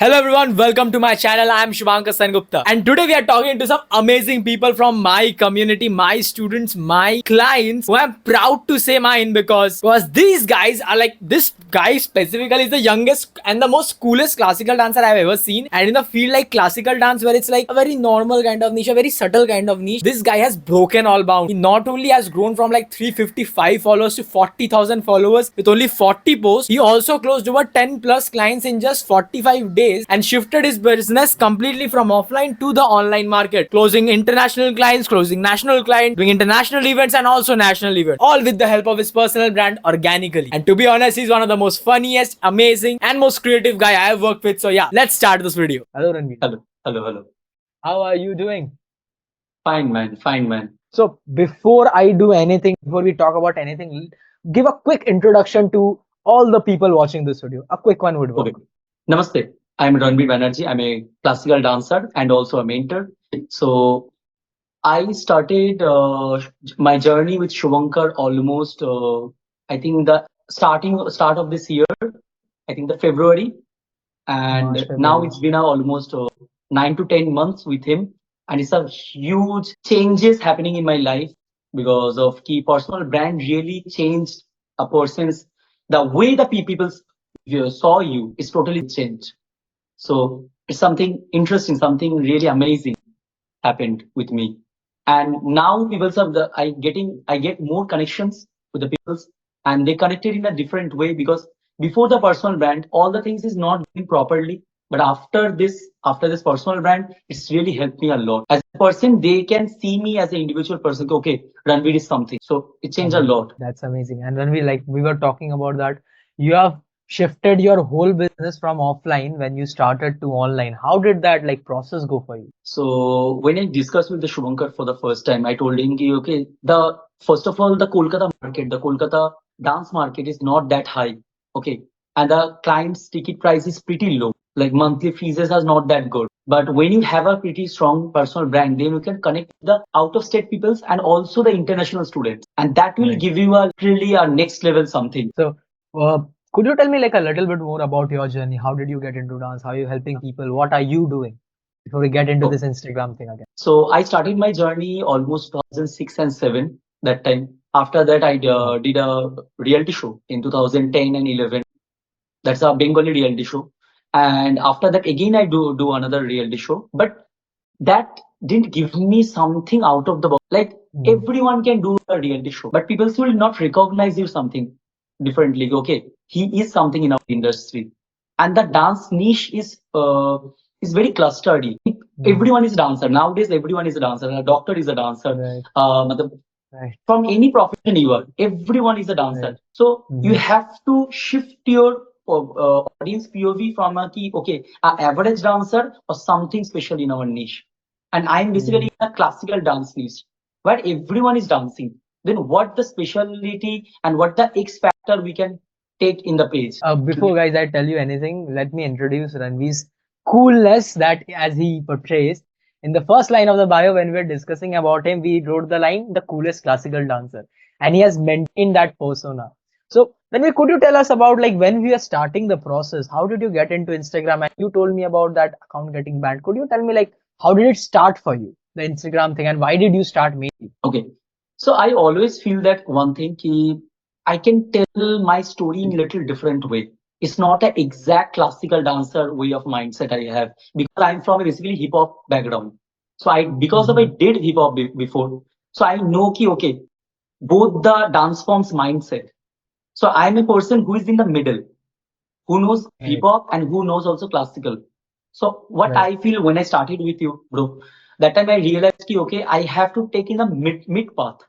Hello everyone, welcome to my channel. I am Shubhankar Sengupta and today we are talking to some amazing people from my community, my students, my clients who I'm proud to say mine because these guys are like, this guy specifically is the youngest and the most coolest classical dancer I've ever seen, and in the field like classical dance where it's like a very normal kind of niche, a very subtle kind of niche, this guy has broken all bounds. He not only has grown from like 355 followers to 40,000 followers with only 40 posts, he also closed over 10 plus clients in just 45 days and shifted his business completely from offline to the online market, closing international clients, closing national clients, doing international events and also national events, all with the help of his personal brand organically. And to be honest, he's one of the most funniest, amazing and most creative guy I have worked with. So yeah, let's start this video. Hello Ranveer. Hello. How are you doing? Fine, man. So before I do anything, before we talk about anything, give a quick introduction to all the people watching this video. A quick one would work. Okay. Namaste. I'm Ranveer Banerjee. I'm a classical dancer and also a mentor. So I started my journey with Shubhankar almost, I think the start of this year, I think the February, and March, now February. it's been almost 9 to 10 months with him, and it's a huge changes happening in my life because of key personal brand really changed a person's the way the people saw you is totally changed. So it's something interesting, something really amazing happened with me. And now people are I get more connections with the people, and they connected in a different way because before the personal brand, all the things is not doing properly. But after this personal brand, it's really helped me a lot. As a person, they can see me as an individual person. Okay, Ranveer is something. So it changed a lot. That's amazing. And when we were talking about that, you have shifted your whole business from offline when you started to online. How did that like process go for you? So when I discussed with the Shubhankar for the first time, I told him, ki, okay, the first of all, the Kolkata dance market is not that high, okay, and the client's ticket price is pretty low. Like monthly fees is not that good. But when you have a pretty strong personal brand, then you can connect with the out of state peoples and also the international students, and that will Right. give you a really a next level something. So, could you tell me like a little bit more about your journey? How did you get into dance? How are you helping people? What are you doing before we get into this Instagram thing again? So I started my journey almost 2006 and 7 that time. After that, I did a reality show in 2010 and 11. That's a Bengali reality show. And after that, again, I do another reality show. But that didn't give me something out of the box. Like everyone can do a reality show, but people will not recognize you something differently. Okay, he is something in our industry, and the dance niche is very clustered. Everyone is a dancer nowadays. Everyone is a dancer. A doctor is a dancer. Right. Matlab, Right. from any profession you are, everyone is a dancer. Right. So you have to shift your audience POV from a key, okay, a average dancer or something special in our niche. And I'm basically in a classical dance niche where everyone is dancing. Then what the speciality and what the X factor we can take in the page? Before guys, I tell you anything, let me introduce Ranveer's coolness that as he portrays. In the first line of the bio, when we were discussing about him, we wrote the line, the coolest classical dancer. And he has maintained that persona. So, Ranveer, could you tell us about like when we are starting the process, how did you get into Instagram? And you told me about that account getting banned. Could you tell me like how did it start for you, the Instagram thing, and why did you start making? Okay. So I always feel that one thing ki I can tell my story in a little different way. It's not an exact classical dancer way of mindset I have because I'm from a basically hip hop background. So because of I did hip hop before, so I know ki okay, both the dance forms mindset. So I'm a person who is in the middle, who knows hip hop and who knows also classical. So what Right. I feel when I started with you, bro, that time I realized ki okay, I have to take in the mid path.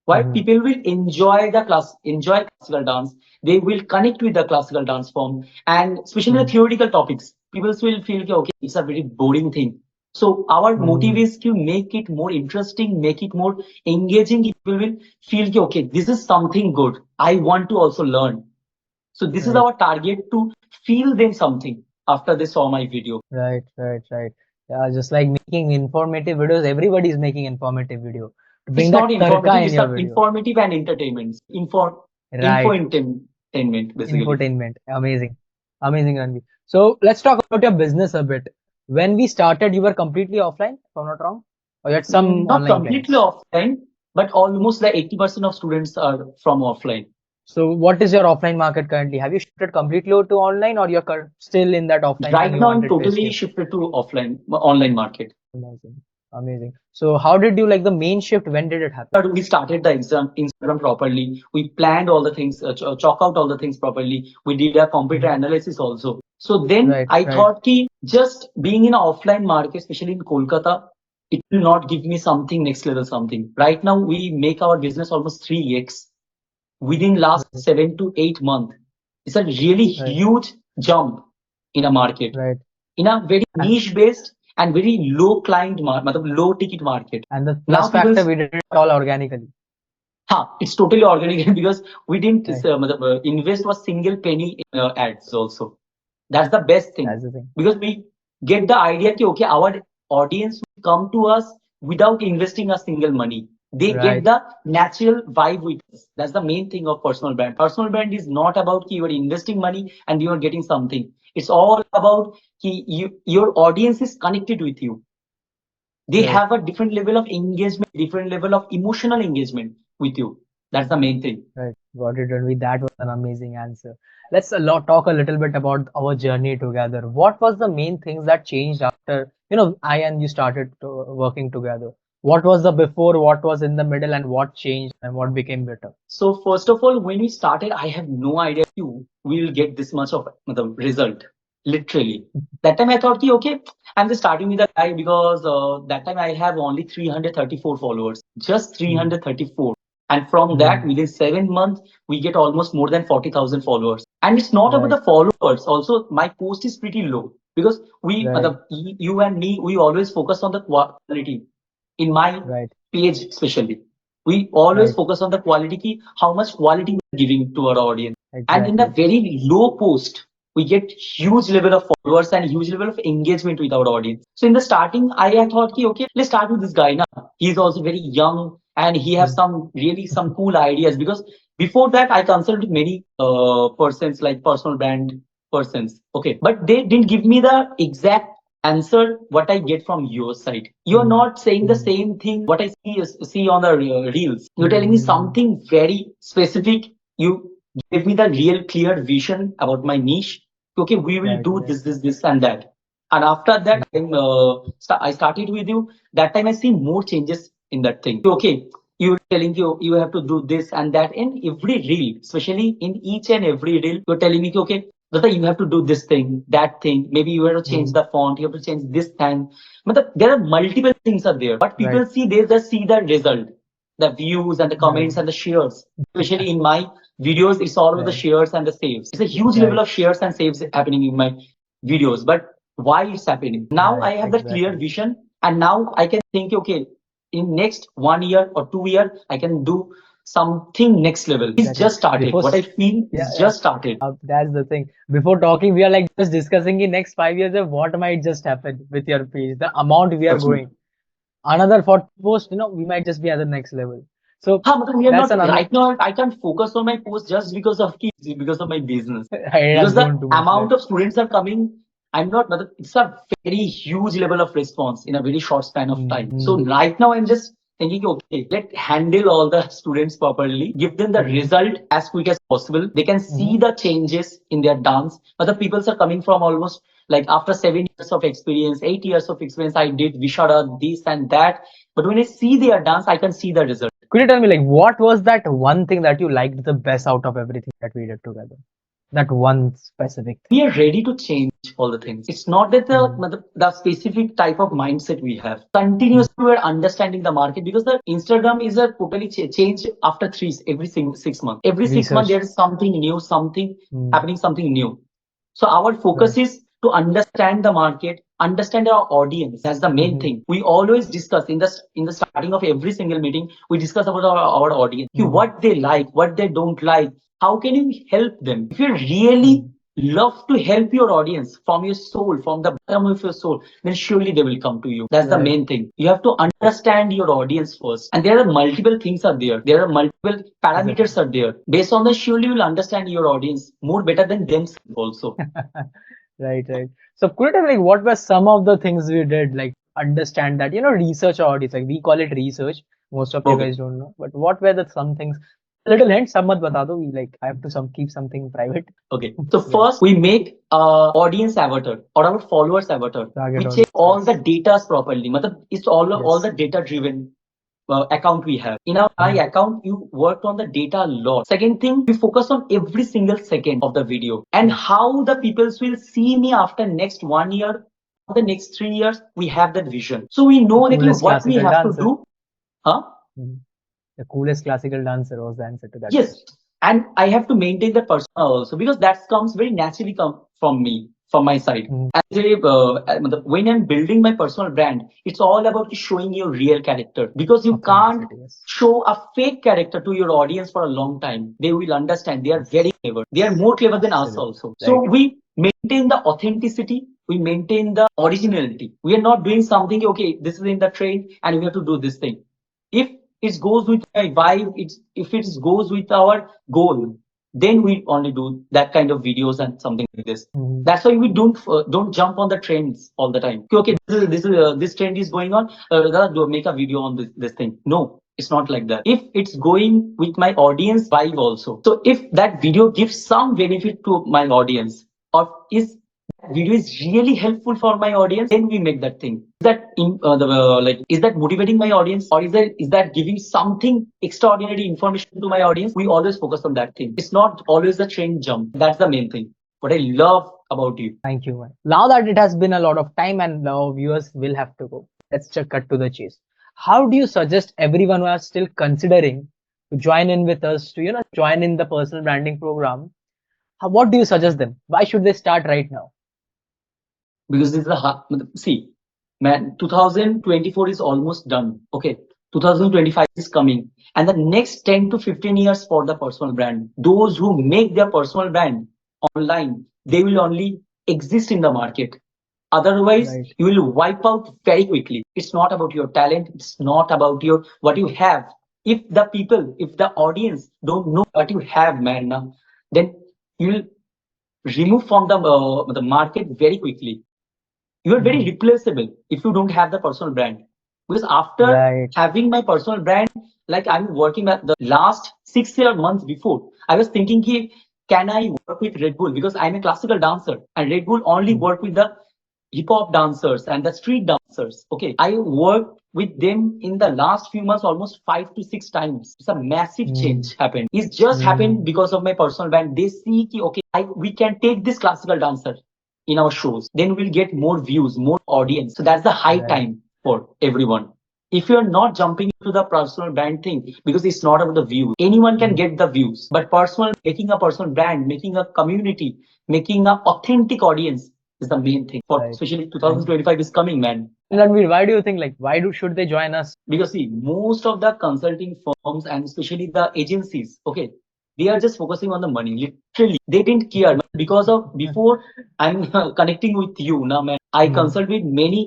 Why people will enjoy classical dance, they will connect with the classical dance form, and especially the theoretical topics, people will feel okay, it's a very boring thing. So our motive is to make it more interesting, make it more engaging. People will feel okay, this is something good, I want to also learn. So this is our target, to feel them something after they saw my video. Right. Yeah, just like making informative videos, everybody is making informative video. To bring It's that not tarka informative, in it's your a video. informative and entertainment. Info Right. entertainment basically. Infotainment. Amazing. Amazing, Ranveer. So let's talk about your business a bit. When we started, you were completely offline, if I'm not wrong, or you had some Not online completely clients. offline, but almost like 80% of students are from offline. So what is your offline market currently? Have you shifted completely to online, or you're still in that offline thing Right you now, I'm wanted to totally escape? shifted to offline, online market. Amazing, amazing. So how did you like the main shift? When did it happen? But we started the exam Instagram properly. We planned all the things, chalk out all the things properly. We did a computer Mhm. analysis also. So then Right, I right, thought ki just being in an offline market, especially in Kolkata, it will not give me something next level something. Right now we make our business almost 3x within last right, 7 to 8 months. It's a really right, huge jump in a market, right. in a very And niche based and very low client market, low ticket market. and the Now plus people, factor, we did it all organically. it's totally organic because we didn't Right, invest a single penny in ads also. That's the best thing that's the thing. because we get the idea that okay, our audience will come to us without investing a single money. They get Right, the natural vibe with us. That's the main thing of personal brand. Personal brand is not about ki you are investing money and you are getting something. It's all about ki your audience is connected with you. They right. have a different level of engagement, different level of emotional engagement with you. That's the main thing. Right, got it, Ranveer. That was an amazing answer. Let's talk a little bit about our journey together. What was the main things that changed after, I and you started working together? What was the before, what was in the middle, and what changed and what became better? So first of all, when we started, I have no idea you will get this much of the result. Literally, that time I thought, ki, okay, I'm just starting with a guy because that time I have only 334 followers, just Hmm. 334. And from that, Hmm. within 7 months, we get almost more than 40,000 followers. And it's not about Right, the followers. Also, my post is pretty low because right, you and me, we always focus on the quality in my right, page, especially. We always right. focus on the quality key, how much quality we're giving to our audience. And in a Exactly. very low post, we get huge level of followers and huge level of engagement with our audience. So in the starting, I thought, ki, okay, let's start with this guy now. He's also very young and he has Hmm. some cool ideas because before that I consulted many persons like personal brand persons. Okay, but they didn't give me the exact answer what I get from your side. You're Hmm. not saying the Hmm. same thing what I see on the reels. You're telling me Hmm. something very specific. You give me the real clear vision about my niche. Okay, we will Right, do right, this, and that. And after that, right. I started with you. That time I see more changes in that thing. Okay, you're telling you have to do this and that in every reel, especially in each and every reel. You're telling me, okay, Dada, you have to do this thing, that thing. Maybe you have to change Hmm. the font. You have to change this thing. But there are multiple things are there. But Right, people see they just see the result, the views and the right, comments and the shares. Especially in my videos, it's all about the right, shares and the saves. It's a huge level right, of shares and saves happening in my videos. But why it's happening? Now I right. have the clear Exactly. vision, and now I can think, okay, in next 1 year or 2 year, I can do something next level. It's Exactly. just started. What I feel Yeah, is yeah. just started. That's the thing. Before talking, we are like just discussing in next 5 years of what might just happen with your page, the amount we are Trust me. going. Another 40 posts, we might just be at the next level. So But we are that's not an right now. I can't focus on my post just because of kids, because of my business. it has Because the grown too much, right? amount of students are coming, I'm not. It's a very huge level of response in a very short span of time. So Mm-hmm. right now, I'm just thinking, okay, let handle all the students properly, give them the Mm-hmm. result as quick as possible. They can Mm-hmm. see the changes in their dance. But the people are coming from almost like after 7 years of experience, 8 years of experience. I did Vishara, this and that. But when I see their dance, I can see the result. Could you tell me, like, what was that one thing that you liked the best out of everything that we did together? That one specific thing. We are ready to change all the things. It's not that Mm-hmm. the specific type of mindset we have. Continuously, we're understanding the market because the Instagram is a totally change after every 6 months. Every 6 months, Research. there is something new, something Mm, happening, something new. So our right. focus is to understand the market, understand our audience. That's the main Mm-hmm. thing. We always discuss in the starting of every single meeting. We discuss about our audience, Mm-hmm. what they like, what they don't like. How can you help them? If you really love to help your audience from your soul, from the bottom of your soul, then surely they will come to you. That's the Right. main thing. You have to understand your audience first. And there are multiple things are there. There are multiple Exactly. parameters are there. Based on that, surely you will understand your audience more better than themselves also. Right, right. So could you tell me, like, what were some of the things we did, like understand that, research our audience, like we call it research. Most of you Okay. guys don't know, but what were the some things? Little hint, some mat bata do. We like I have to some keep something private. Okay. So Yeah. first we make audience avatar or our followers avatar. Target We check audience. all the datas properly. Matlab, it's all Yes. the data driven account we have. In our my account, you worked on the data a lot. Second thing, we focus on every single second of the video and Yes. how the people will see me after next 1 year, or the next 3 years. We have that vision. So we know that Coolest what we classical have to dancer. do. Huh? Mhm. The coolest classical dancer was the answer to that Yes, question. and I have to maintain the persona also because that comes very naturally come from me, from my side. Mhm. As when I'm building my personal brand, it's all about showing your real character because you can't Authenticity, yes. show a fake character to your audience for a long time. They will understand. They are very clever. They are more clever than us Absolutely. also. So Right. we maintain the authenticity. We maintain the originality. We are not doing something. Okay, this is in the trend, and we have to do this thing. If it goes with my vibe, if it goes with our goal, then we only do that kind of videos and something like this. Mhm. That's why we don't jump on the trends all the time. Okay, this trend is going on. Make a video on this thing. No, it's not like that. If it's going with my audience vibe also. So if that video gives some benefit to my audience, or is video is really helpful for my audience, then we make that thing. Is that motivating my audience, or is that giving something extraordinary information to my audience? We always focus on that thing. It's not always the trend jump. That's the main thing. What I love about you. Thank you, man. Now that it has been a lot of time and now viewers will have to go, let's just cut to the chase. How do you suggest everyone who are still considering to join in with us to, join in the personal branding program? What do you suggest them? Why should they start right now? Because this is see, man, 2024 is almost done. Okay, 2025 is coming, and the next 10 to 15 years for the personal brand, those who make their personal brand online, they will only exist in the market. Otherwise, Right. you will wipe out very quickly. It's not about your talent. It's not about your what you have. If the audience don't know what you have, man, then you will remove from the market very quickly. You are very Mhm. replaceable if you don't have the personal brand. Because after Right. having my personal brand, like I'm working at the last 6 year months before, I was thinking, can I work with Red Bull? Because I'm a classical dancer and Red Bull only Mhm. work with the hip hop dancers and the street dancers. Okay, I worked with them in the last few months almost 5 to 6 times. It's a massive Mm. change happened. It's just happened Mm. because of my personal brand. They see, okay, we can take this classical dancer in our shows, then we'll get more views, more audience. So that's the high Right. time for everyone. If you're not jumping into the personal brand thing, because it's not about the views, anyone can Mhm. get the views. But making a personal brand, making a community, making an authentic audience is the main thing. For Right. especially And 2025 is coming, man. Ranveer, why do you think, like, why do should they join us? Because see, most of the consulting firms and especially the agencies, okay, they are just focusing on the money. Literally, they didn't care because of before I'm connecting with you now, man. I Mm. consult with many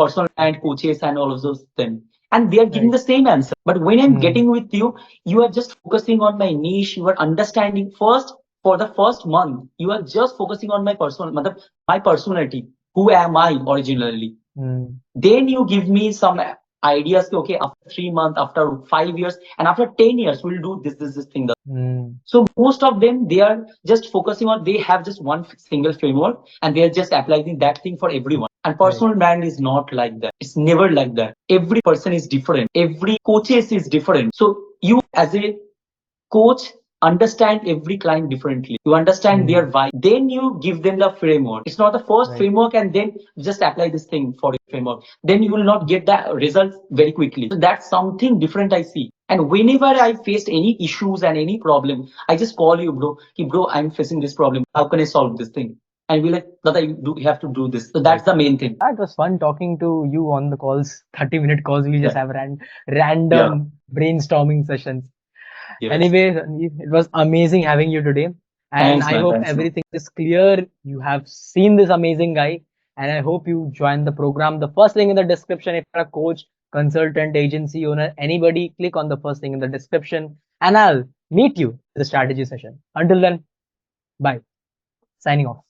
personal and coaches and all of those things, and they are giving Right. the same answer. But when I'm Mm. getting with you, you are just focusing on my niche. You are understanding first for the first month. You are just focusing on my personality. Who am I originally? Mm. Then you give me some ideas. Okay, after 3 months, after 5 years, and after 10 years, we'll do this thing. Mm. So most of them, they are just focusing on, they have just one single framework and they are just applying that thing for everyone. And Right. personal brand is not like that. It's never like that. Every person is different. Every coaches is different. So you as a coach understand every client differently. You understand their Mm. vibe. Then you give them the framework. It's not the first Right. framework and then just apply this thing for a framework. Then you will not get the results very quickly. So that's something different I see. And whenever I faced any issues and any problem, I just call you, bro. Bro, I'm facing this problem. How can I solve this thing? And be like, Dada, you have to do this. So that's the main thing. It was fun talking to you on the calls, 30-minute calls. We just Yeah. have Yeah. random brainstorming sessions. Yes. Anyway, Ranveer, it was amazing having you today. And Thanks, I man. hope Thanks, man. everything is clear. You have seen this amazing guy. And I hope you join the program. The first link in the description, if you're a coach, consultant, agency owner, anybody, click on the first link in the description. And I'll meet you in the strategy session. Until then, bye. Signing off.